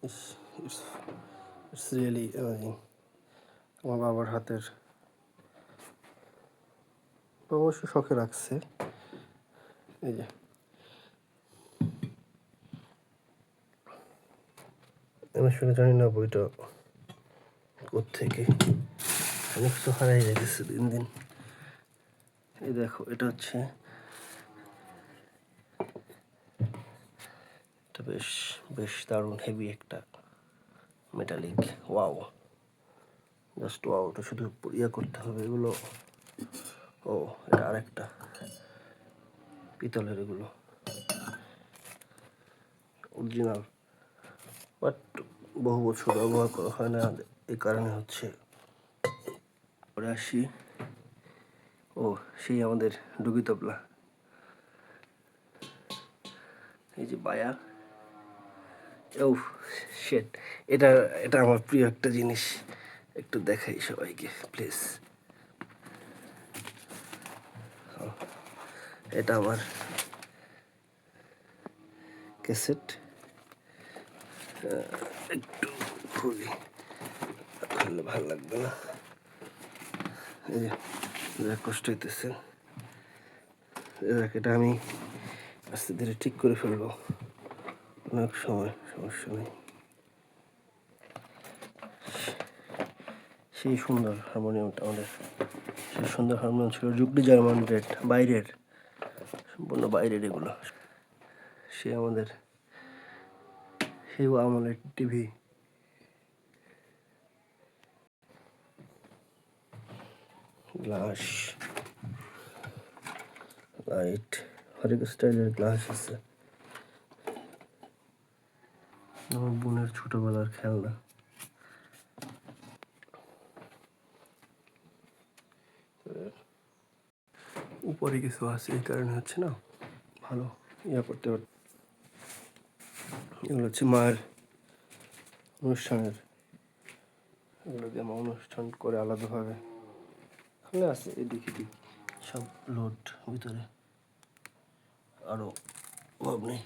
It's really amazing. আমার বাবার হাতের অবশ্য শখে রাখছে। এই যে আমি আসলে জানি না বইটা কোত্থেকে, অনেক কিছু হারাই যাইতেছে দিন দিন। এই দেখো, এটা হচ্ছে, এটা বেশ বেশ দারুণ হেভি একটা মেটালিক। Wow, just wow. এটা শুধু ইয়ে করতে হবে এগুলো। ও, এটা আরেকটা পিতলের, এগুলো অরিজিনাল, বাট বহু বছর ব্যবহার করা হয় না, এই কারণে হচ্ছে। পরে আসি, ও সেই আমাদের ডুগি তবলা, এই যে বায়া। ও শেট, এটা এটা আমার প্রিয় একটা জিনিস, একটু দেখাই সবাইকে প্লিজ। এটা আমার ক্যাসেট, একটু খুবই খুললে ভালো লাগবে না, এই যে কষ্ট হইতেছে। এটা আমি আস্তে ধীরে ঠিক করে ফেলবো, অনেক সময় সমস্যা নেই। সেই সুন্দর হারমোনিয়ামটা আমাদের, সেই সুন্দর হারমোনিয়াম ছিল জুগলি জার্মান রেড, বাইরের, সম্পূর্ণ বাইরের এগুলো। সে আমাদের সেই আমলের টিভি, গ্লাস, লাইট, হরেক স্টাইলের গ্লাস আছে। আমার বোনের ছোটবেলার খেলনা। উপরে কিছু আছে, এই কারণে হচ্ছে না ভালো ইয়া করতে পারত। এগুলো হচ্ছে মায়ের অনুষ্ঠানের, এগুলো দিয়ে আমার অনুষ্ঠান করে আলাদাভাবে। এখানে আছে এদিকে সব লোড ভিতরে, আরও অভাব নেই।